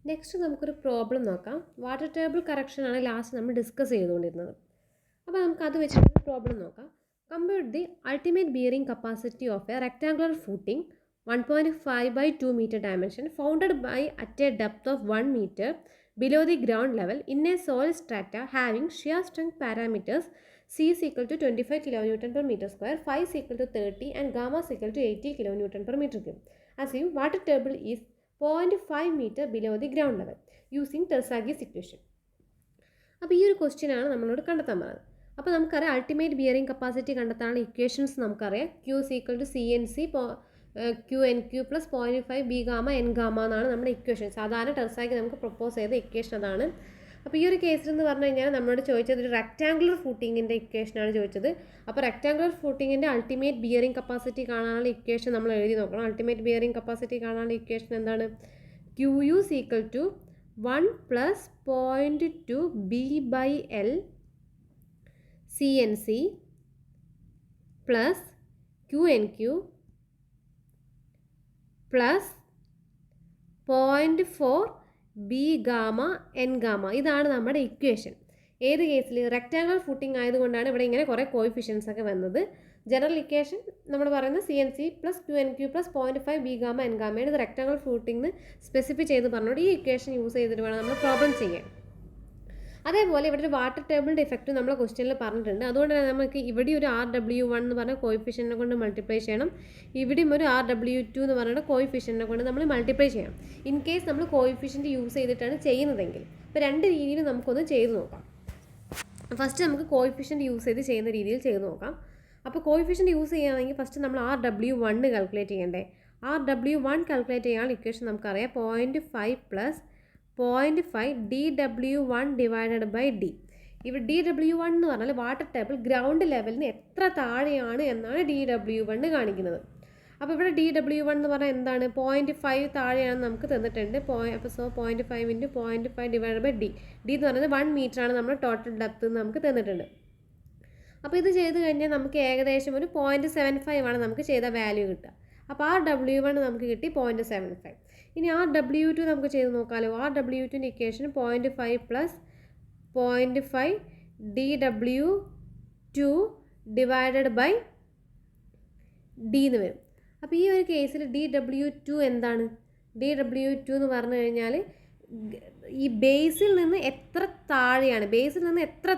Next നമുക്കൊരു problem നോക്കാം. Water table കറക്ഷനാണ് last നമ്മൾ ഡിസ്കസ് ചെയ്തുകൊണ്ടിരുന്നത്. അപ്പോൾ നമുക്ക് അത് വെച്ചിട്ട് പ്രോബ്ലം നോക്കാം. Compute the ultimate bearing capacity of A rectangular footing 1.5/2 meter dimension founded by at a depth of 1 meter below the ground level in a soil strata having shear strength parameters C is equal to 25 kN per meter square, phi is equal to 30 and gamma is equal to 80 kN per meter cube. Assume water table is 0.5 meter below the ground level using Terzaghi's equation. അപ്പോൾ ഈ ഒരു question ആണ് നമ്മളോട് കണ്ടെത്താൻ പറഞ്ഞത്. അപ്പോൾ നമുക്കറിയാം ultimate bearing capacity കണ്ടെത്താനുള്ള ഇക്വേഷൻസ് നമുക്കറിയാം. Q is equal to CNC QNQ plus 0.5 B gamma N gamma എന്നാണ് നമ്മുടെ ഇക്വേഷൻ. സാധാരണ ടെർസാഗി നമുക്ക് പ്രൊപ്പോസ് ചെയ്ത ഇക്വേഷൻ അതാണ്. അപ്പോൾ ഈ ഒരു കേസിൽ എന്ന് പറഞ്ഞു കഴിഞ്ഞാൽ നമ്മളോട് ചോദിച്ചത് ഒരു റെക്ടാങ്കുലർ ഫൂട്ടിങ്ങിൻ്റെ ഇക്വേഷനാണ് ചോദിച്ചത്. അപ്പോൾ റെക്ടാങ്കുലർ ഫൂട്ടിങ്ങിൻ്റെ അൾട്ടിമേറ്റ് ബിയറിംഗ് കപ്പാസിറ്റി കാണാനുള്ള ഇക്വേഷൻ നമ്മൾ എഴുതി നോക്കണം. അൾട്ടിമേറ്റ് ബിയറിംഗ് കപ്പാസിറ്റി കാണാനുള്ള ഇക്വേഷൻ എന്താണ്? QU is equal to 1 plus 0.2 B by L CNC plus QNQ plus 0.4 B gamma N gamma. ഇതാണ് നമ്മുടെ ഇക്വേഷൻ. ഏത് കേസിൽ? റെക്ടാങ്കുലർ ഫൂട്ടിംഗ് ആയതുകൊണ്ടാണ് ഇവിടെ ഇങ്ങനെ കുറേ കോയിഫിഷ്യൻസ് ഒക്കെ വന്നത്. ജനറൽ ഇക്വേഷൻ നമ്മൾ പറയുന്നത് CNC plus QNQ plus 0.5 B gamma N ഗാമയാണ്. ഇത് റെക്ടാങ്കുലർ ഫൂട്ടിംഗ് സ്പെസിഫൈ ചെയ്ത് പറഞ്ഞോട് ഈ ഇക്വേഷൻ യൂസ് ചെയ്തിട്ട് വേണം നമ്മൾ പ്രോബ്ലം ചെയ്യാൻ. അതേപോലെ ഇവിടെ ഒരു വാട്ടർ ടേബിളിൻ്റെ ഇഫക്റ്റ് നമ്മൾ ക്വസ്റ്റ്യനിൽ പറഞ്ഞിട്ടുണ്ട്. അതുകൊണ്ട് തന്നെ നമുക്ക് ഇവിടെ ഒരു RW1 എന്ന് പറഞ്ഞ കോയിഫിഷ്യനെ കൊണ്ട് മൾട്ടിപ്ലൈ ചെയ്യണം. ഇവിടെയും ഒരു RW2 എന്ന് പറഞ്ഞ കോയിഫിഷ്യനെ കൊണ്ട് നമ്മൾ മൾട്ടിപ്ലൈ ചെയ്യണം. ഇൻ കേസ് നമ്മൾ കോയിഫിഷ്യൻ്റ് യൂസ് ചെയ്തിട്ടാണ് ചെയ്യുന്നതെങ്കിൽ. അപ്പോൾ രണ്ട് രീതിയിൽ നമുക്കൊന്ന് ചെയ്ത് നോക്കാം. ഫസ്റ്റ് നമുക്ക് കോയിഫിഷ്യൻ്റ് യൂസ് ചെയ്ത് ചെയ്യുന്ന രീതിയിൽ ചെയ്ത് നോക്കാം. അപ്പോൾ കോയിഫിഷ്യൻ്റ് യൂസ് ചെയ്യുകയാണെങ്കിൽ ഫസ്റ്റ് നമ്മൾ RW1 കാൽക്കുലേറ്റ് ചെയ്യണ്ടേ. RW1 കാൽക്കുലേറ്റ് ചെയ്യാനുള്ള ഇക്വേഷൻ നമുക്കറിയാം. 0.5 plus 0.5 dW1 divided by D. ഇവിടെ dW1 എന്ന് പറഞ്ഞാൽ വാട്ടർ ടേബിൾ ഗ്രൗണ്ട് ലെവലിന് എത്ര താഴെയാണ് എന്നാണ് dW1 കാണിക്കുന്നത്. അപ്പോൾ ഇവിടെ dW1 എന്ന് പറഞ്ഞാൽ എന്താണ്? 0.5 താഴെയാണെന്ന് നമുക്ക് തന്നിട്ടുണ്ട്. So 0.5 into 0.5 divide by D. D എന്ന് പറയുന്നത് 1 മീറ്ററാണ് നമ്മുടെ ടോട്ടൽ ഡെപ്ത് എന്ന് നമുക്ക് തന്നിട്ടുണ്ട്. അപ്പോൾ ഇത് ചെയ്ത് കഴിഞ്ഞാൽ നമുക്ക് ഏകദേശം ഒരു 0.75 ആണ് നമുക്ക് ചെയ്ത വാല്യൂ കിട്ടുക. അപ്പോൾ RW1 നമുക്ക് കിട്ടി 0.75. ഇനി RW2 നമുക്ക് ചെയ്ത് നോക്കാമല്ലോ. RW2ൻ്റെ equation 0.5 plus 0.5 dW2 divided by D എന്ന് വരും. അപ്പോൾ ഈ ഒരു കേസിൽ dW2 എന്താണ്? dW2 എന്ന് പറഞ്ഞു കഴിഞ്ഞാൽ ഈ ബേസിൽ നിന്ന് എത്ര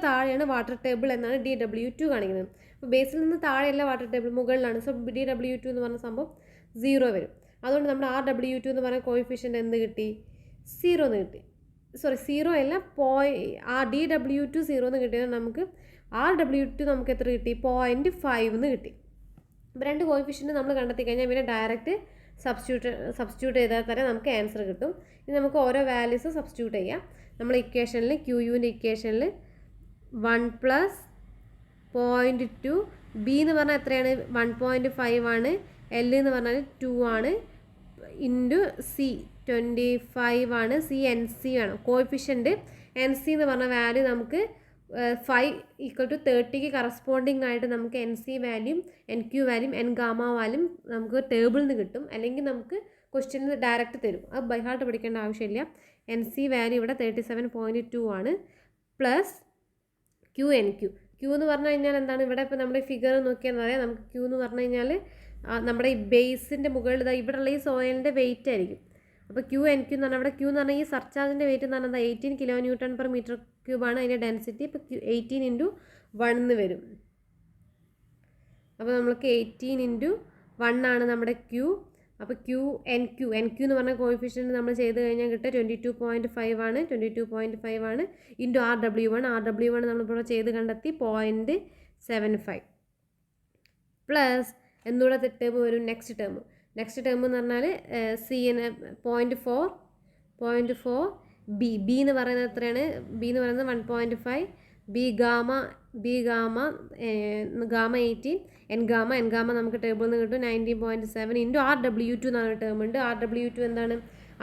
താഴെയാണ് വാട്ടർ ടേബിൾ എന്നാണ് dW2 കാണിക്കുന്നത്. അപ്പോൾ ബേസിൽ നിന്ന് താഴെയല്ല വാട്ടർ ടേബിൾ, മുകളിലാണ്. സോ dW2 എന്ന് പറഞ്ഞ സംഭവം 0 വരും. അതുകൊണ്ട് നമ്മുടെ RW2 എന്ന് പറഞ്ഞ കോയിഫിഷ്യൻ്റ് എന്ത് കിട്ടി? 0 എന്ന് കിട്ടി. 0 അല്ല, dW2 0 എന്ന് കിട്ടിയാൽ നമുക്ക് RW2 നമുക്ക് എത്ര കിട്ടി? 0.5 എന്ന് കിട്ടി. അപ്പോൾ രണ്ട് കോയിഫിഷ്യൻ്റ് നമ്മൾ കണ്ടെത്തി കഴിഞ്ഞാൽ പിന്നെ ഡയറക്റ്റ് സബ്സ്റ്റിറ്റ്യൂട്ട് ചെയ്താൽ തന്നെ നമുക്ക് ആൻസർ കിട്ടും. ഇനി നമുക്ക് ഓരോ വാല്യൂസ് സബ്സ്റ്റിറ്റ്യൂട്ട് ചെയ്യാം. നമ്മൾ ഇക്വേഷനിൽ QUൻ്റെ ഇക്വേഷനിൽ 1 പ്ലസ് 0.2 B എന്ന് പറഞ്ഞാൽ എത്രയാണ്? 1.5 ആണ്. L എന്ന് പറഞ്ഞാൽ 2 ആണ്. ഇൻറ്റു C 25 ആണ്. CNC ആണ് കോയിഫിഷ്യൻ്റ്. NC എന്ന് പറഞ്ഞ വാല്യൂ നമുക്ക് 5 = 30ക്ക് കറസ്പോണ്ടിങ് ആയിട്ട് നമുക്ക് NC വാല്യൂം NQ വാല്യൂം N ഗാമ വാല്യൂം നമുക്ക് ടേബിളിൽ നിന്ന് കിട്ടും. അല്ലെങ്കിൽ നമുക്ക് ക്വസ്റ്റ്യനിൽ ഡയറക്റ്റ് തരും. അത് ബൈ ഹാർട്ട് പഠിക്കേണ്ട ആവശ്യമില്ല. NC വാല്യൂ ഇവിടെ 37.2 ആണ്. Plus QNQ. Q എന്ന് പറഞ്ഞു കഴിഞ്ഞാൽ എന്താണ്? ഇവിടെ ഇപ്പോൾ നമ്മുടെ ഫിഗർ നോക്കിയാൽ അറിയാം. നമുക്ക് Q എന്ന് പറഞ്ഞു കഴിഞ്ഞാൽ നമ്മുടെ ഈ ബേസിൻ്റെ മുകളിൽ ഇവിടെയുള്ള ഈ സോയിലിൻ്റെ വെയിറ്റ് ആയിരിക്കും. അപ്പോൾ QNQ എന്ന് പറഞ്ഞാൽ ഇവിടെ Q എന്ന് പറഞ്ഞാൽ ഈ സർചാർജിൻ്റെ വെയിറ്റ് എന്ന് പറഞ്ഞാൽ 18 kN per meter cube ആണ് അതിൻ്റെ ഡെൻസിറ്റി. ഇപ്പോൾ 18 × 1 എന്ന് വരും. അപ്പോൾ നമ്മൾക്ക് 18 × 1 ആണ് നമ്മുടെ Q. അപ്പോൾ NQ എന്ന് പറഞ്ഞ കോയിഫിഷ്യൻ്റ് നമ്മൾ ചെയ്ത് കഴിഞ്ഞാൽ കിട്ടുക 22.5 ആണ്. 22.5 ആണ് ഇൻറ്റു RW1 നമ്മളിപ്പോൾ ചെയ്ത് കണ്ടെത്തി 0.75 പ്ലസ് എന്നൂടെ ടേം വരും. നെക്സ്റ്റ് ടേം എന്ന് പറഞ്ഞാൽ CN 0.4 B എന്ന് പറയുന്നത് എത്രയാണ്? B എന്ന് പറയുന്നത് 1.5 B ഗാമ 18 N ഗാമ നമുക്ക് ടേബിളിൽ നിന്ന് കിട്ടും 19.7 ഇൻറ്റു RW2 എന്നാണ് ടേം ഉണ്ട്. RW2 എന്താണ്?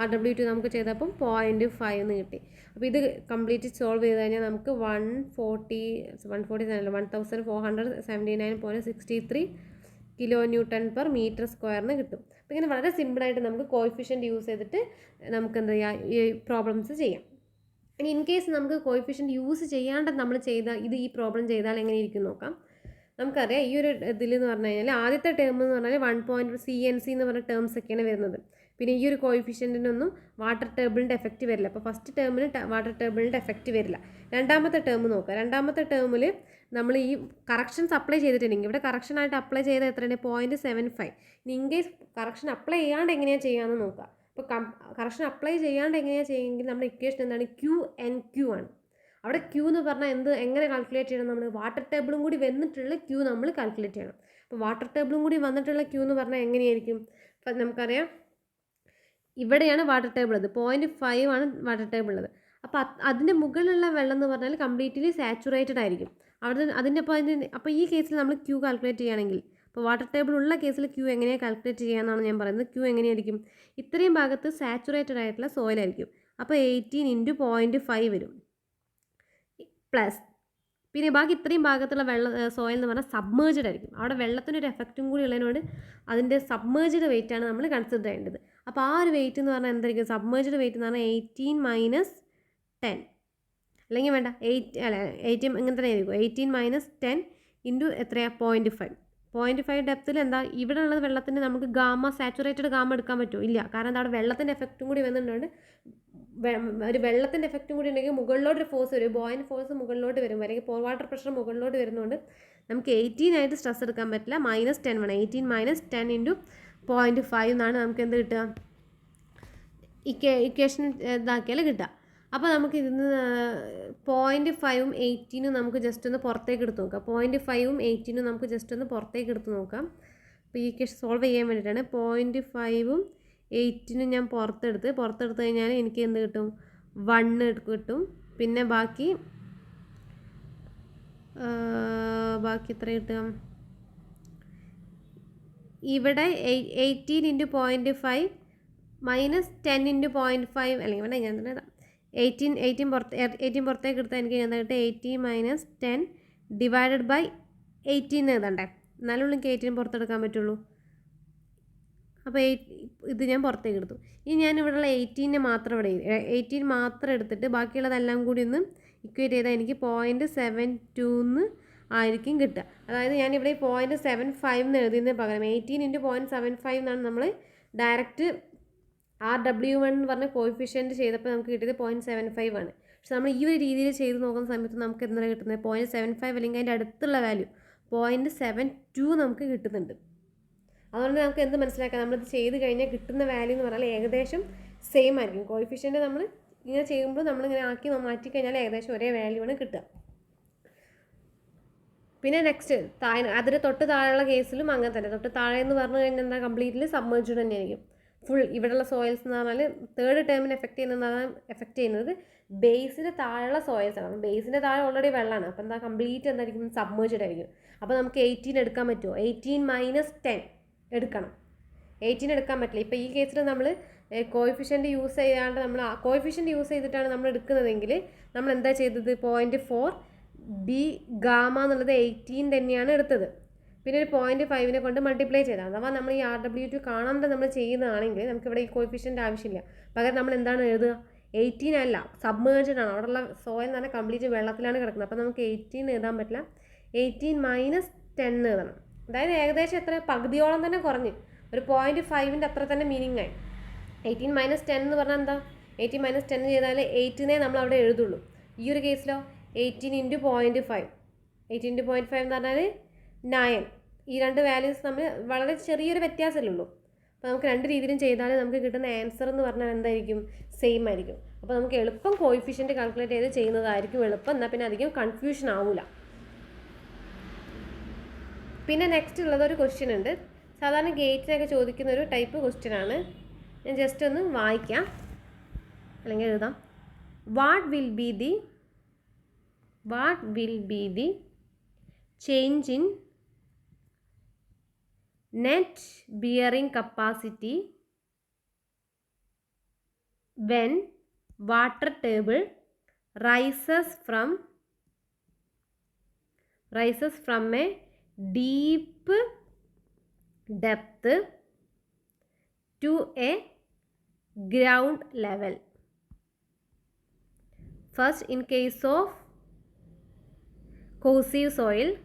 RW2 നമുക്ക് ചെയ്തപ്പം 0.5 എന്ന് കിട്ടി. അപ്പോൾ ഇത് കംപ്ലീറ്റ് സോൾവ് ചെയ്ത് കഴിഞ്ഞാൽ നമുക്ക് 1479.63 കിലോ ന്യൂട്ടൺ പെർ മീറ്റർ സ്ക്വയറിന് കിട്ടും. അപ്പോൾ ഇങ്ങനെ വളരെ സിമ്പിളായിട്ട് നമുക്ക് കോയിഫിഷ്യൻറ്റ് യൂസ് ചെയ്തിട്ട് നമുക്ക് എന്താ ചെയ്യുക, ഈ പ്രോബ്ലംസ് ചെയ്യാം. ഇനി ഇൻ കേസ് നമുക്ക് കോയിഫിഷ്യൻറ്റ് യൂസ് ചെയ്യാണ്ട് നമ്മൾ ഈ പ്രോബ്ലം ചെയ്താൽ എങ്ങനെ ഇരിക്കും നോക്കാം. നമുക്കറിയാം ഈ ഒരു ഇതിലെന്ന് പറഞ്ഞു കഴിഞ്ഞാൽ ആദ്യത്തെ ടേം എന്ന് പറഞ്ഞാൽ 1 CNC എന്ന് പറഞ്ഞ ടേംസ് ഒക്കെയാണ് വരുന്നത്. പിന്നെ ഈ ഒരു കോയിഫിഷ്യൻറ്റിനൊന്നും വാട്ടർ ടേബിളിൻ്റെ എഫക്റ്റ് വരില്ല. അപ്പോൾ ഫസ്റ്റ് ടേമിന് വാട്ടർ ടേബിളിൻ്റെ എഫക്റ്റ് വരില്ല. രണ്ടാമത്തെ ടേം നോക്കുക. രണ്ടാമത്തെ ടേമിൽ നമ്മൾ ഈ കറക്ഷൻസ് അപ്ലൈ ചെയ്തിട്ടുണ്ടെങ്കിൽ ഇവിടെ കറക്ഷനായിട്ട് അപ്ലൈ ചെയ്ത എത്രയാണ് 0.75. ഇനി ഇൻ കേസ് കറക്ഷൻ അപ്ലൈ ചെയ്യാണ്ട് എങ്ങനെയാണ് ചെയ്യാമെന്ന് നോക്കുക. അപ്പോൾ കറക്ഷൻ അപ്ലൈ ചെയ്യാണ്ട് എങ്ങനെയാണ് ചെയ്യുമെങ്കിൽ നമ്മുടെ ഇക്വേഷൻ എന്താണ്, QNQ ആണ്. അവിടെ Q എന്ന് പറഞ്ഞാൽ എങ്ങനെ കാൽക്കുലേറ്റ് ചെയ്യണം, നമ്മൾ വാട്ടർ ടേബിളും കൂടി വന്നിട്ടുള്ള Q നമ്മൾ കാൽക്കുലേറ്റ് ചെയ്യണം. അപ്പോൾ വാട്ടർ ടേബിളും കൂടി വന്നിട്ടുള്ള Q എന്ന് പറഞ്ഞാൽ എങ്ങനെയായിരിക്കും, അപ്പം നമുക്കറിയാം ഇവിടെയാണ് വാട്ടർ ടേബിൾ ഉള്ളത്, 0.5 ആണ് വാട്ടർ ടേബിൾ ഉള്ളത്. അപ്പോൾ അതിൻ്റെ മുകളിലുള്ള വെള്ളം എന്ന് പറഞ്ഞാൽ കംപ്ലീറ്റ്ലി സാച്ചുറേറ്റഡ് ആയിരിക്കും. അപ്പോൾ ഈ കേസിൽ നമ്മൾ Q കാൽക്കുലേറ്റ് ചെയ്യുകയാണെങ്കിൽ, അപ്പോൾ വാട്ടർ ടേബിൾ ഉള്ള കേസിൽ Q എങ്ങനെയാണ് കാൽക്കുലേറ്റ് ചെയ്യാമെന്നാണ് ഞാൻ പറയുന്നത്. Q എങ്ങനെയായിരിക്കും, ഇത്രയും ഭാഗത്ത് സാച്ചുറേറ്റഡ് ആയിട്ടുള്ള സോയിലായിരിക്കും. അപ്പോൾ 18 × 0.5 വരും പ്ലസ്, പിന്നെ ബാക്കി ഇത്രയും ഭാഗത്തുള്ള സോയിൽ എന്ന് പറഞ്ഞാൽ സബ്മേർജ്ഡ് ആയിരിക്കും. അവിടെ വെള്ളത്തിനൊരു എഫക്റ്റും കൂടി ഉള്ളതിനോട് അതിൻ്റെ സബ്മേർജ്ഡ് വെയിറ്റ് ആണ് നമ്മൾ കൺസിഡർ ചെയ്യേണ്ടത്. അപ്പോൾ ആ ഒരു വെയിറ്റ് എന്ന് പറഞ്ഞാൽ എന്തായിരിക്കും, സബ്മേർജ്ഡ് വെയിറ്റ് എന്ന് പറഞ്ഞാൽ 18 - 10, അല്ലെങ്കിൽ വേണ്ട 18 ഇങ്ങനെ തന്നെ ആയിരിക്കും. 18 - 10 ഇൻറ്റു എത്രയാണ് 0.5 ഡെപ്തിൽ എന്താ ഇവിടെ ഉള്ളത് വെള്ളത്തിൻ്റെ നമുക്ക് സാച്ചുറേറ്റഡ് ഗാമ എടുക്കാൻ പറ്റുമോ, ഇല്ല. കാരണം എന്താ, അവിടെ വെള്ളത്തിൻ്റെ എഫക്റ്റും കൂടി വന്നിട്ടുണ്ട്. ഒരു വെള്ളത്തിൻ്റെ എഫക്റ്റും കൂടി ഉണ്ടെങ്കിൽ മുകളിലോട്ടൊരു ഫോഴ്സ് വരും, ബോയിൻ്റ് ഫോഴ്സ് മുകളിലോട്ട് വരും, അല്ലെങ്കിൽ പോർ വാട്ടർ പ്രഷർ മുകളിലോട്ട് വരുന്നതുകൊണ്ട് നമുക്ക് 18 ആയിട്ട് സ്ട്രെസ് എടുക്കാൻ പറ്റില്ല, -10 വേണം. 18 - 10 ഇൻറ്റു 0.5 എന്നാണ് നമുക്ക് എന്ത് കിട്ടുക, ഇക്വേഷൻ ഇതാക്കിയാൽ കിട്ടുക. അപ്പോൾ നമുക്ക് ഇതിന് 0.5ഉം 18ഉം നമുക്ക് ജസ്റ്റ് ഒന്ന് പുറത്തേക്ക് എടുത്ത് നോക്കാം. 0.5ഉം 18ഉം നമുക്ക് ജസ്റ്റ് ഒന്ന് പുറത്തേക്ക് എടുത്ത് നോക്കാം. അപ്പോൾ ഈ ഇക്വേഷൻ സോൾവ് ചെയ്യാൻ വേണ്ടിയിട്ടാണ്. 0.5ഉം 18ഉം ഞാൻ പുറത്തെടുത്ത് കഴിഞ്ഞാൽ എനിക്ക് എന്ത് കിട്ടും, 1 കിട്ടും. പിന്നെ ബാക്കി എത്ര കിട്ടും, ഇവിടെ 18 × 0.5 -10 × 0.5, അല്ലെങ്കിൽ വേണ്ട ഞാൻ തന്നെ 18 പുറത്തേക്ക് എടുത്താൽ എനിക്ക് എന്താ കിട്ടുക, 18 - 10 / 18 എഴുതണ്ടേ, എന്നാലും എനിക്ക് 18 പുറത്തെടുക്കാൻ പറ്റുള്ളൂ. അപ്പോൾ ഇത് ഞാൻ പുറത്തേക്ക് എടുത്തു. ഇനി ഞാൻ ഇവിടെയുള്ള 18 മാത്രം 18 മാത്രം എടുത്തിട്ട് ബാക്കിയുള്ളതെല്ലാം കൂടി ഒന്ന് ഇക്വേറ്റ് ചെയ്താൽ എനിക്ക് 0.72 ആയിരിക്കും കിട്ടുക. അതായത് ഞാനിവിടെ 0.75 എന്ന് എഴുതിയതിന് പകരം 18 × 0.75 എന്നാണ് നമ്മൾ ഡയറക്റ്റ് RW1 എന്ന് പറഞ്ഞ കോയിഫിഷ്യൻറ്റ് ചെയ്തപ്പോൾ നമുക്ക് കിട്ടിയത് 0.75 ആണ്. പക്ഷെ നമ്മൾ ഈ ഒരു രീതിയിൽ ചെയ്ത് നോക്കുന്ന സമയത്ത് നമുക്ക് എന്താണ് കിട്ടുന്നത്, 0.75 അല്ലെങ്കിൽ അതിൻ്റെ അടുത്തുള്ള വാല്യൂ 0.72 നമുക്ക് കിട്ടുന്നുണ്ട്. അതുകൊണ്ട് നമുക്ക് എന്ത് മനസ്സിലാക്കാം, നമ്മളിത് ചെയ്ത് കഴിഞ്ഞാൽ കിട്ടുന്ന വാല്യൂ എന്ന് പറഞ്ഞാൽ ഏകദേശം സെയിം ആയിരിക്കും. കോയിഫിഷ്യൻറ്റ് നമ്മൾ ഇങ്ങനെ ചെയ്യുമ്പോൾ നമ്മളിങ്ങനെ മാറ്റിക്കഴിഞ്ഞാൽ ഏകദേശം ഒരേ വാല്യൂ ആണ് കിട്ടുക. പിന്നെ നെക്സ്റ്റ് അതിന് തൊട്ട് താഴെയുള്ള കേസിലും അങ്ങനെ തന്നെ. തൊട്ട് താഴെ എന്ന് പറഞ്ഞു കഴിഞ്ഞാൽ എന്താ, കംപ്ലീറ്റ്ലി സബ്മേർജ്ഡ് തന്നെയായിരിക്കും. ഫുൾ ഇവിടെയുള്ള സോയിൽസ് എന്ന് പറഞ്ഞാൽ തേർഡ് ടേമിന് എഫക്റ്റ് ചെയ്യുന്നത് ബേസിന് താഴെയുള്ള സോയിൽസ് ആണ്. ബേസിൻ്റെ താഴെ ഓൾറെഡി വെള്ളമാണ്. അപ്പോൾ എന്താ, കംപ്ലീറ്റ് എന്തായിരിക്കും, സബ്മേർജ്ഡ് ആയിരിക്കും. അപ്പോൾ നമുക്ക് 18 എടുക്കാൻ പറ്റുമോ, 18 - 10 എടുക്കണം. 18 എടുക്കാൻ പറ്റില്ല. ഇപ്പോൾ ഈ കേസിൽ നമ്മൾ കോയിഫിഷ്യൻറ്റ് യൂസ് ചെയ്യാണ്ട് നമ്മൾ കോയിഫിഷ്യൻറ്റ് യൂസ് ചെയ്തിട്ടാണ് നമ്മൾ എടുക്കുന്നതെങ്കിൽ നമ്മൾ എന്താ ചെയ്തത്, 0.4 B ഗാമ എന്നുള്ളത് 18 തന്നെയാണ് എടുത്തത്. പിന്നെ ഒരു 0.5നെ കൊണ്ട് മൾട്ടിപ്ലൈ ചെയ്താൽ, അഥവാ നമ്മൾ ഈ RW2 കാണാണ്ട് നമ്മൾ ചെയ്യുന്നതാണെങ്കിൽ നമുക്കിവിടെ ഈ കോയിഫിഷ്യൻ്റ് ആവശ്യമില്ല. പകരം നമ്മൾ എന്താണ് എഴുതുക, 18 അല്ല, സബ്മേർജ്ഡ് ആണ്. അവിടെയുള്ള സോയിൽ എന്ന് പറഞ്ഞാൽ കംപ്ലീറ്റ് വെള്ളത്തിലാണ് കിടക്കുന്നത്. അപ്പോൾ നമുക്ക് 18 എഴുതാൻ പറ്റില്ല, 18 - 10 എഴുതണം. അതായത് ഏകദേശം എത്ര, പകുതിയോളം തന്നെ കുറഞ്ഞ്, ഒരു 0.5ൻ്റെ അത്ര തന്നെ മീനിങ് ആയി. 18 - 10 എന്ന് പറഞ്ഞാൽ എന്താ, 18 - 10 ചെയ്താൽ 8നെ നമ്മൾ അവിടെ എഴുതുള്ളൂ. ഈ ഒരു കേസിലോ 18 × 0.5, 18 × 0.5 എന്ന് പറഞ്ഞാൽ 9. ഈ രണ്ട് വാല്യൂസ് തമ്മിൽ വളരെ ചെറിയൊരു വ്യത്യാസമല്ലേ ഉള്ളൂ. അപ്പോൾ നമുക്ക് രണ്ട് രീതിയിലും ചെയ്താൽ നമുക്ക് കിട്ടുന്ന ആൻസർ എന്ന് പറഞ്ഞാൽ എന്തായിരിക്കും, സെയിം ആയിരിക്കും. അപ്പോൾ നമുക്ക് എളുപ്പം കോയിഫിഷ്യൻറ്റ് കാൽക്കുലേറ്റ് ചെയ്ത് ചെയ്യുന്നതായിരിക്കും എളുപ്പം. എന്നാൽ പിന്നെ അധികം കൺഫ്യൂഷൻ ആവില്ല. പിന്നെ നെക്സ്റ്റ് ഉള്ളത് ഒരു ക്വസ്റ്റ്യൻ ഉണ്ട്. സാധാരണ ഗേറ്റിനൊക്കെ ചോദിക്കുന്ന ഒരു ടൈപ്പ് ക്വസ്റ്റ്യൻ ആണ്. ഞാൻ ജസ്റ്റ് ഒന്ന് വായിക്കാം, അല്ലെങ്കിൽ എഴുതാം. What will be the change in net bearing capacity when water table rises from a deep depth to a ground level. First, in case of cohesive soil.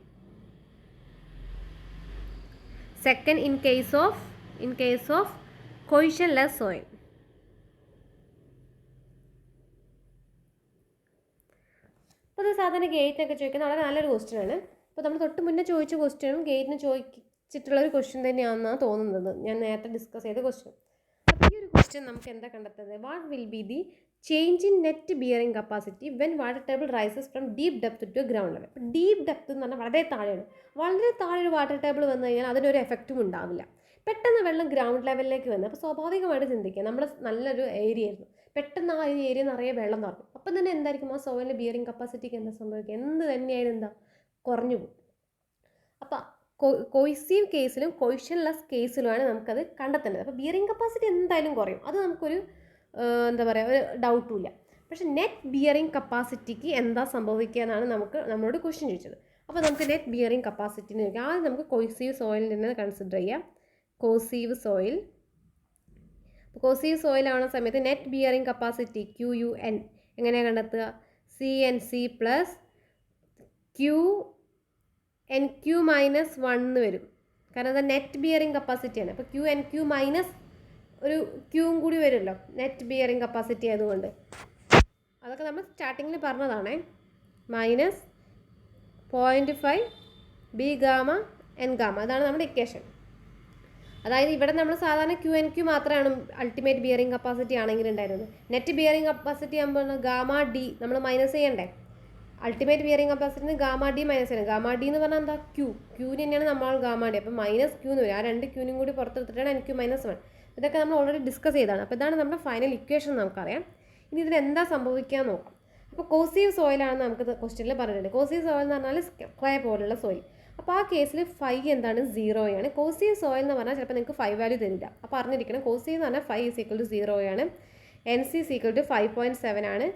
Second, in case of cohesionless soil. അപ്പോൾ അത് സാധാരണ ഗേറ്റിനൊക്കെ ചോദിക്കുന്ന വളരെ നല്ലൊരു question ആണ്. അപ്പോൾ നമ്മൾ തൊട്ട് മുന്നേ ചോദിച്ച ക്വസ്റ്റ്യനും ഗേറ്റിന് ചോദിച്ചിട്ടുള്ളൊരു ക്വസ്റ്റ്യൻ തന്നെയാണെന്നാണ് തോന്നുന്നത്. ഞാൻ നേരത്തെ ഡിസ്കസ് ചെയ്ത ക്വസ്റ്റ്യൻ. അപ്പോൾ ഈ ഒരു ക്വസ്റ്റ്യൻ നമുക്ക് എന്താ കണ്ടെത്തുന്നത്? What will be the change in net bearing capacity when water table rises from deep depth to ground level. അപ്പോൾ ഡീപ്പ് ഡെപ്ത് എന്ന് പറഞ്ഞാൽ വളരെ താഴെയാണ്. വളരെ താഴെ ഒരു വാട്ടർ ടേബിൾ വന്നു കഴിഞ്ഞാൽ അതിനൊരു എഫക്റ്റും ഉണ്ടാവില്ല. പെട്ടെന്ന് വെള്ളം ഗ്രൗണ്ട് ലെവലിലേക്ക് വന്നു. അപ്പോൾ സ്വാഭാവികമായിട്ട് ചിന്തിക്കുക, നമ്മുടെ നല്ലൊരു ഏരിയ ആയിരുന്നു, പെട്ടെന്ന് ആ ഒരു ഏരിയ നിറയെ വെള്ളം നിറഞ്ഞു. അപ്പം തന്നെ എന്തായിരിക്കും, ആ സോയിലിൻ്റെ ബിയറിംഗ് കപ്പാസിറ്റിക്ക് എന്താ സംഭവിക്കുക? എന്ത് തന്നെയായാലും എന്താ കുറഞ്ഞു പോകും. അപ്പം കൊയ്സീവ് കേസിലും കൊയ്ഷൻലെസ് കേസിലുമാണ് നമുക്കത് കണ്ടെത്തേണ്ടത്. അപ്പോൾ ബിയറിംഗ് കപ്പാസിറ്റി എന്തായാലും കുറയും, അത് നമുക്കൊരു എന്താ പറയുക, ഒരു ഡൗട്ടും ഇല്ല. പക്ഷെ നെറ്റ് ബിയറിംഗ് കപ്പാസിറ്റിക്ക് എന്താ സംഭവിക്കുക എന്നാണ് നമ്മളോട് ക്വസ്റ്റ്യൻ ചോദിച്ചത്. അപ്പോൾ നമുക്ക് നെറ്റ് ബിയറിംഗ് കപ്പാസിറ്റിന്ന് ചോദിക്കാം. ആദ്യം നമുക്ക് കൊയ്സീവ് സോയിലിൽ നിന്ന് കൺസിഡർ ചെയ്യാം. Cohesive soil. കോസീവ് സോയിൽ ആവുന്ന സമയത്ത് നെറ്റ് ബിയറിംഗ് കപ്പാസിറ്റി QUN എങ്ങനെയാണ് കണ്ടെത്തുക? CNC പ്ലസ് QNQ മൈനസ് 1 എന്ന് വരും. കാരണം അത് നെറ്റ് ബിയറിംഗ് കപ്പാസിറ്റിയാണ്. അപ്പോൾ QNQ മൈനസ് ഒരു ക്യൂവും കൂടി വരുമല്ലോ നെറ്റ് ബിയറിംഗ് കപ്പാസിറ്റി ആയതുകൊണ്ട്. അതൊക്കെ നമ്മൾ സ്റ്റാർട്ടിങ്ങിൽ പറഞ്ഞതാണേ. Minus 0.5 B gamma N gamma, അതാണ് നമ്മുടെ ഇക്വേഷൻ. അതായത് ഇവിടെ നമ്മൾ സാധാരണ QNQ മാത്രമാണ് അൾട്ടിമേറ്റ് ബിയറിംഗ് കപ്പാസിറ്റി ആണെങ്കിൽ ഉണ്ടായിരുന്നത്. നെറ്റ് ബിയറിംഗ് കപ്പാസിറ്റി ആകുമ്പോൾ ഗാമ D നമ്മൾ മൈനസ് ചെയ്യണ്ടേ? അൾട്ടിമേറ്റ് ബിയറിംഗ് കപ്പാസിറ്റിന് ഗാമ D മൈനസ് ചെയ്യണം. ഗാമ D എന്ന് പറഞ്ഞാൽ എന്താ? ക്യൂവിന് തന്നെയാണ് നമ്മൾ ഗാമ D. അപ്പോൾ മൈനസ് ക്യൂ എന്ന് വരും. ആ 2 ക്യൂനും കൂടി പുറത്തെടുത്തിട്ടാണ് NQ മൈനസ് 1. ഇതൊക്കെ നമ്മൾ ഓൾറെഡി ഡിസ്കസ് ചെയ്തതാണ്. അപ്പോൾ ഇതാണ് നമ്മുടെ ഫൈനൽ ഇക്വേഷൻ നമുക്കറിയാം. ഇനി ഇതിന് എന്താ സംഭവിക്കുക നോക്കാം. അപ്പോൾ കോസീവ് സോയിലാണെന്ന് നമുക്ക് ക്വസ്റ്റ്യനിൽ പറഞ്ഞിട്ടുണ്ട്. കോസീവ് സോയിൽ എന്ന് പറഞ്ഞാൽ ക്ലേ പോലുള്ള സോയിൽ. അപ്പോൾ ആ കേസിൽ ഫൈ എന്താണ്? 0 ആണ്. കോസീവ് സോയിൽ എന്ന് പറഞ്ഞാൽ ചിലപ്പോൾ നിങ്ങൾക്ക് 5 വാല്യൂ തരില്ല. അപ്പോൾ അറിഞ്ഞിരിക്കണം, കോസീവ് എന്ന് പറഞ്ഞാൽ 5 = 0 ആണ്. NC = 5.7 ആണ്.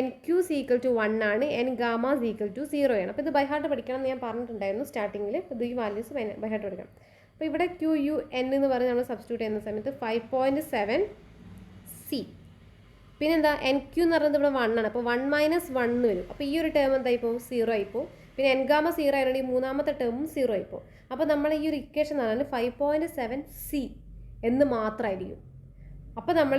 NQ = 1 ആണ്. N ഗാമ = 0 ആണ്. അപ്പോൾ ഇത് ബൈ ഹാർട്ട് പഠിക്കണം എന്ന് ഞാൻ പറഞ്ഞിട്ടുണ്ടായിരുന്നു സ്റ്റാർട്ടിങ്ങിൽ. ഇത് ഈ വാല്യൂസ് ബൈ ഹാർട്ട് പഠിക്കണം. അപ്പോൾ ഇവിടെ QUN എന്ന് പറഞ്ഞ് നമ്മൾ സബ്സ്റ്റിറ്റ്യൂട്ട് ചെയ്യുന്ന സമയത്ത് 5.7 C. പിന്നെന്താ? NQ എന്ന് പറയുന്നത് ഇവിടെ 1 ആണ്. അപ്പോൾ 1 മൈനസ് 1 എന്ന് വരും. അപ്പോൾ ഈ ഒരു ടേം എന്തായി പോകും? 0 ആയിപ്പോവും. പിന്നെ N ഗാമ 0 ആയിരുന്നെങ്കിൽ മൂന്നാമത്തെ ടേമും 0 ആയിപ്പോവും. അപ്പോൾ നമ്മൾ ഈ ഒരു ഇക്വേഷൻ എന്ന് പറഞ്ഞാൽ 5.7 C എന്ന് മാത്രമായിരിക്കും. അപ്പോൾ നമ്മൾ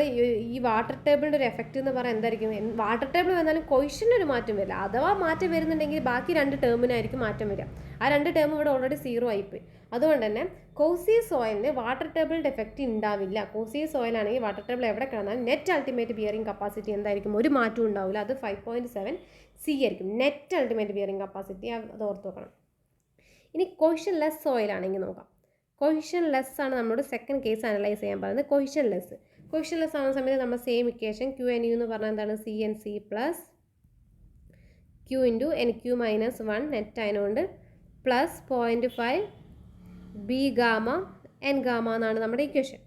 ഈ വാട്ടർ ടേബിളിൻ്റെ ഒരു എഫക്റ്റ് എന്ന് പറഞ്ഞാൽ എന്തായിരിക്കും? വാട്ടർ ടേബിൾ വന്നാലും കൊയ്ഷനൊരു മാറ്റം വരില്ല. അഥവാ മാറ്റം വരുന്നുണ്ടെങ്കിൽ ബാക്കി 2 ടേമിനായിരിക്കും മാറ്റം വരിക. ആ 2 ടേം ഇവിടെ ഓൾറെഡി 0 ആയിപ്പോയി. അതുകൊണ്ട് തന്നെ കോസീവ് സോയിലിന് വാട്ടർ ടേബിളിൻ്റെ എഫക്റ്റ് ഉണ്ടാവില്ല. കോസീവ് സോയിലാണെങ്കിൽ വാട്ടർ ടേബിൾ എവിടെ കിടന്നാലും നെറ്റ് അൾട്ടിമേറ്റ് ബിയറിംഗ് കപ്പാസിറ്റി എന്തായിരിക്കും? ഒരു മാറ്റവും ഉണ്ടാവില്ല. അത് 5.7 C ആയിരിക്കും നെറ്റ് അൾട്ടിമേറ്റ് ബിയറിംഗ് കപ്പാസിറ്റി. അത് ഓർത്ത് വെക്കണം. ഇനി കൊയ്ഷൻലെസ് സോയിലാണെങ്കിൽ നോക്കാം. കൊയ്ഷൻലെസ് ആണ് നമ്മളോട് സെക്കൻഡ് കേസ് അനലൈസ് ചെയ്യാൻ പറയുന്നത്. കൊയ്ഷൻലെസ് ആവുന്ന സമയത്ത് നമ്മൾ സെയിം ഇക്വേഷൻ QNU എന്ന് പറഞ്ഞാൽ എന്താണ്? CNC plus Q × NQ minus 1 net ആയതുകൊണ്ട് plus 0.5 B gamma N gamma എന്നാണ് നമ്മുടെ ഇക്വേഷൻ.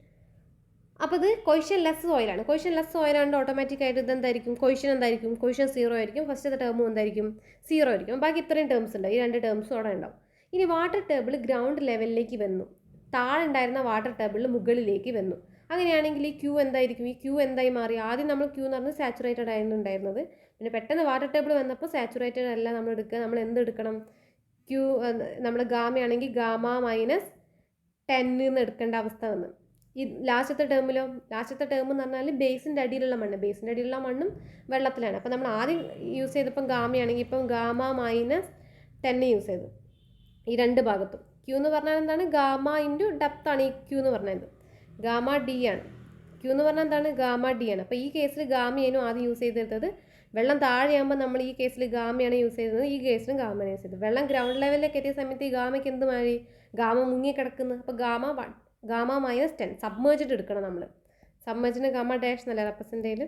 അപ്പോൾ ഇത് കൊയ്ഷൻലെസ് സോയിലാണ്. കൊയ്ഷൻലെസ് സോയിലാണ്ട് ഓട്ടോമാറ്റിക്കായിട്ട് ഇത് എന്തായിരിക്കും? കൊയ്ഷൻ എന്തായിരിക്കും? കൊയ്ഷൻ 0 ആയിരിക്കും. ഫസ്റ്റത്തെ ടേമും എന്തായിരിക്കും? 0 ആയിരിക്കും. ബാക്കി ഇത്രയും ടേംസ് ഉണ്ട്. ഈ 2 ടേംസും അവിടെ ഉണ്ടാവും. ഇനി വാട്ടർ ടേബിൾ ഗ്രൗണ്ട് ലെവലിലേക്ക് വന്നു. താഴെ ഉണ്ടായിരുന്ന വാട്ടർ ടേബിളിൽ മുകളിലേക്ക് വന്നു. അങ്ങനെയാണെങ്കിൽ ഈ ക്യൂ എന്തായിരിക്കും? ഈ ക്യൂ എന്തായി മാറി? ആദ്യം നമ്മൾ ക്യൂ എന്ന് പറഞ്ഞാൽ സാച്ചുറേറ്റഡ് ആയിരുന്നു ഉണ്ടായിരുന്നത്. പിന്നെ പെട്ടെന്ന് വാട്ടർ ടേബിൾ വന്നപ്പോൾ സാച്ചുറേറ്റഡ് അല്ല നമ്മൾ എടുക്കുക. നമ്മൾ എന്ത് എടുക്കണം? ക്യൂ നമ്മൾ ഗാമയാണെങ്കിൽ ഗാമ മൈനസ് 10 എന്ന് എടുക്കേണ്ട അവസ്ഥ വന്നു. ഈ ലാസ്റ്റത്തെ ടേമിലോ? ലാസ്റ്റത്തെ ടേം എന്ന് പറഞ്ഞാൽ ബേസിൻ്റെ അടിയിലുള്ള മണ്ണും വെള്ളത്തിലാണ്. അപ്പോൾ നമ്മൾ ആദ്യം യൂസ് ചെയ്തപ്പം ഗാമയാണെങ്കിൽ ഇപ്പം ഗാമ മൈനസ് 10 യൂസ് ചെയ്തു ഈ 2 ഭാഗത്തും. ക്യൂ എന്ന് പറഞ്ഞാൽ എന്താണ്? ഗാമ × ഡെപ്ത് ആണ് ഈ ക്യൂ എന്ന് പറഞ്ഞത്. ഗാമ D ആണ്. ക്യൂ എന്ന് പറഞ്ഞാൽ എന്താണ്? ഗാമ D ആണ്. അപ്പോൾ ഈ കേസിൽ ഗാമയാണ് ആദ്യം യൂസ് ചെയ്തെടുത്തത്. വെള്ളം താഴെയാകുമ്പോൾ നമ്മൾ ഈ കേസിൽ ഗാമയാണ് യൂസ് ചെയ്തത്. ഈ കേസിലും ഗാമയാണ് യൂസ് ചെയ്തത്. വെള്ളം ഗ്രൗണ്ട് ലെവലിലേക്ക് എത്തിയ സമയത്ത് ഈ ഗാമയ്ക്ക് എന്ത് മാറി? ഗാമ മുങ്ങി കിടക്കുന്നു. അപ്പോൾ ഗാമ മൈനസ് 10 സബ്മേർജ്ഡ് എടുക്കണം നമ്മൾ. സബ്മേർജിന് ഗാമ ഡാഷ് എന്നല്ല റെപ്രസെൻറ്റേയിൽ.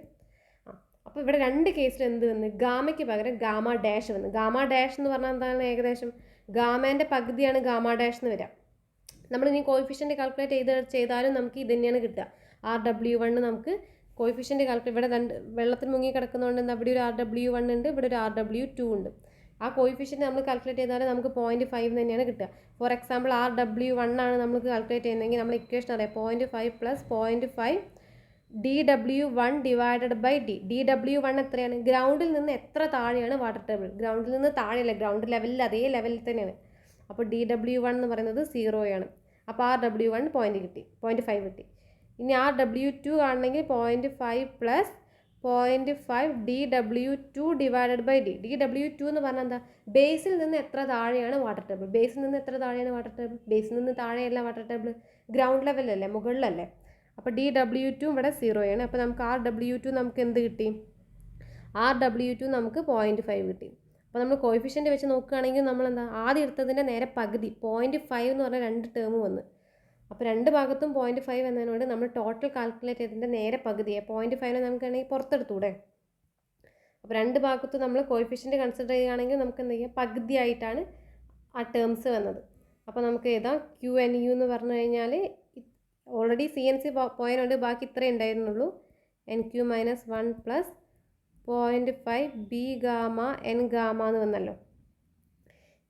അപ്പോൾ ഇവിടെ 2 കേസിൽ എന്ത് വന്ന്? ഗാമയ്ക്ക് പകരം ഗാമ ഡാഷ് വന്ന്. ഗാമ ഡാഷ് എന്ന് പറഞ്ഞാൽ എന്താണ്? ഏകദേശം ഗാമേൻ്റെ പകുതിയാണ് ഗാമ ഡാഷ് എന്ന് വരിക. നമ്മളിനി കോയിഫിഷ്യൻ്റ് കാൽക്കുലേറ്റ് ചെയ്താലും നമുക്ക് ഇത് തന്നെയാണ് കിട്ടുക. RW1 നമുക്ക് കോയിഫിഷ്യൻ്റ് കാൽക്കുലേറ്റ് ഇവിടെ വെള്ളത്തിൽ മുങ്ങി കിടക്കുന്നതുകൊണ്ട് അവിടെ ഒരു RW1 ഉണ്ട്, ഇവിടെ ഒരു RW2 ഉണ്ട്. ആ കോയിഫിഷ്യൻ്റ് നമ്മൾ കാൽക്കുലേറ്റ് ചെയ്താൽ നമുക്ക് 0.5 തന്നെയാണ് കിട്ടുക. ഫോർ എക്സാമ്പിൾ RW1 ആണ് നമുക്ക് കാൽക്കുലേറ്റ് ചെയ്യുന്നതെങ്കിൽ നമ്മൾ ഇക്വേഷൻ അറിയാം 0.5 plus 0.5 dW1 divided by dW1 എത്രയാണ്? ഗ്രൗണ്ടിൽ നിന്ന് എത്ര താഴെയാണ് വാട്ടർ ടേബിൾ? ഗ്രൗണ്ടിൽ നിന്ന് താഴെയല്ല, ഗ്രൗണ്ട് ലെവലിൽ അതേ ലെവലിൽ തന്നെയാണ്. അപ്പോൾ dW1 എന്ന് പറയുന്നത് 0 ആണ്. അപ്പോൾ RW1 0.5 കിട്ടി. ഇനി RW2 ആണെങ്കിൽ 0.5 plus 0.5 dW2 divided by dW2 എന്ന് പറഞ്ഞാൽ എന്താ? ബേസിൽ നിന്ന് എത്ര താഴെയാണ് വാട്ടർ ടേബിൾ? ബേസിൽ നിന്ന് എത്ര താഴെയാണ് വാട്ടർ ടേബിൾ? ബേസിൽ നിന്ന് താഴെയല്ല വാട്ടർ ടേബിൾ, ഗ്രൗണ്ട് ലെവലല്ലേ, മുകളിലല്ലേ. അപ്പോൾ dW2 ഇവിടെ 0 ആണ്. അപ്പോൾ നമുക്ക് RW2 നമുക്ക് എന്ത് കിട്ടി? RW2 നമുക്ക് 0.5 കിട്ടി. അപ്പോൾ നമ്മൾ കോയിഫിഷ്യൻ്റ് വെച്ച് നോക്കുകയാണെങ്കിൽ നമ്മൾ എന്താ ആദ്യം എടുത്തതിൻ്റെ നേരെ പകുതി 0.5 എന്ന് പറഞ്ഞാൽ 2 ടേം വന്ന്. അപ്പോൾ രണ്ട് ഭാഗത്തും 0.5 എന്നതിനോട് നമ്മൾ ടോട്ടൽ കാൽക്കുലേറ്റ് ചെയ്തതിൻ്റെ നേരെ പകുതിയെ 0.5 നമുക്ക് വേണമെങ്കിൽ പുറത്തെടുത്തൂടെ. അപ്പോൾ രണ്ട് ഭാഗത്തും നമ്മൾ കോയിഫിഷ്യൻ്റ് കൺസിഡർ ചെയ്യുകയാണെങ്കിൽ നമുക്ക് എന്ത് ചെയ്യാം, പകുതിയായിട്ടാണ് ആ ടേംസ് വന്നത്. അപ്പോൾ നമുക്ക് എഴുതാം QNU എന്ന് പറഞ്ഞു കഴിഞ്ഞാൽ ഓൾറെഡി CNC പോയിൻ്റ് ബാക്കി ഇത്രേ ഉണ്ടായിരുന്നുള്ളൂ. NQ - 1 plus 0.5 B gamma N gamma എന്ന് വന്നല്ലോ.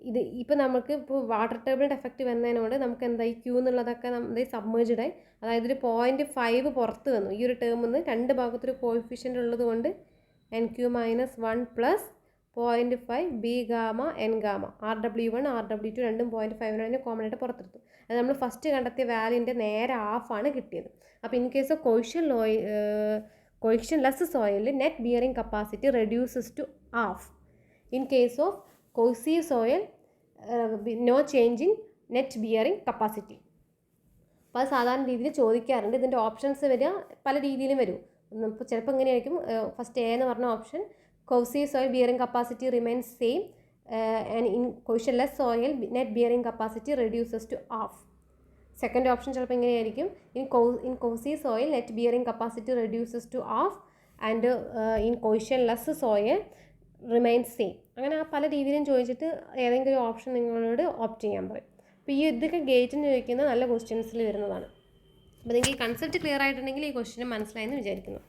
ഇത് ഇപ്പോൾ നമുക്ക് ഇപ്പോൾ വാട്ടർ ടേബിളിൻ്റെ എഫക്റ്റ് വന്നതിനോട് നമുക്ക് എന്തായി Q എന്നുള്ളതൊക്കെ നമ്മുടെ സബ്മേർജ്ഡ് ആയി. അതായത് ഒരു 0.5 പുറത്ത് വന്നു. ഈ ഒരു ടേമിൽ നിന്ന് രണ്ട് ഭാഗത്തൊരു കോയിഫിഷ്യൻ്റ് ഉള്ളത് കൊണ്ട് NQ - 1 plus 0.5 B gamma N gamma. RW1 RW2 രണ്ടും 0.5 കോമൺ ആയിട്ട് പുറത്തെടുത്തു. അത് നമ്മൾ ഫസ്റ്റ് കണ്ടെത്തിയ വാല്യൂൻ്റെ നേരെ ഹാഫാണ് കിട്ടിയത്. അപ്പോൾ in case of coefficient less soil, net bearing capacity reduces to half. In case of cohesive soil, no change in net bearing capacity. അപ്പോൾ അത് സാധാരണ രീതിയിൽ ചോദിക്കാറുണ്ട്. ഇതിൻ്റെ ഓപ്ഷൻസ് വരിക പല രീതിയിലും വരും. ഇപ്പോൾ ചിലപ്പോൾ ഇങ്ങനെയായിരിക്കും. ഫസ്റ്റ് A എന്ന് പറഞ്ഞ option cohesive soil bearing capacity remains same and in coefficient less soil net bearing capacity reduces to half. Second option ചിലപ്പോൾ ഇങ്ങനെയായിരിക്കും, in cohesive soil net bearing capacity reduces to half and in coefficient less soil remains same. അങ്ങനെ ആ പല രീതിയിലും ചോദിച്ചിട്ട് ഏതെങ്കിലും option നിങ്ങളോട് opt ചെയ്യാൻ പറയും. അപ്പോൾ ഈ ഇതൊക്കെ ഗേറ്റിന് ചോദിക്കുന്ന നല്ല ക്വസ്റ്റ്യൻസിൽ വരുന്നതാണ്. അപ്പോൾ നിങ്ങൾക്ക് ഈ കൺസെപ്റ്റ് ക്ലിയർ ആയിട്ടുണ്ടെങ്കിൽ ഈ ക്വസ്റ്റ്യൻ മനസ്സിലായെന്ന് വിചാരിക്കുന്നു.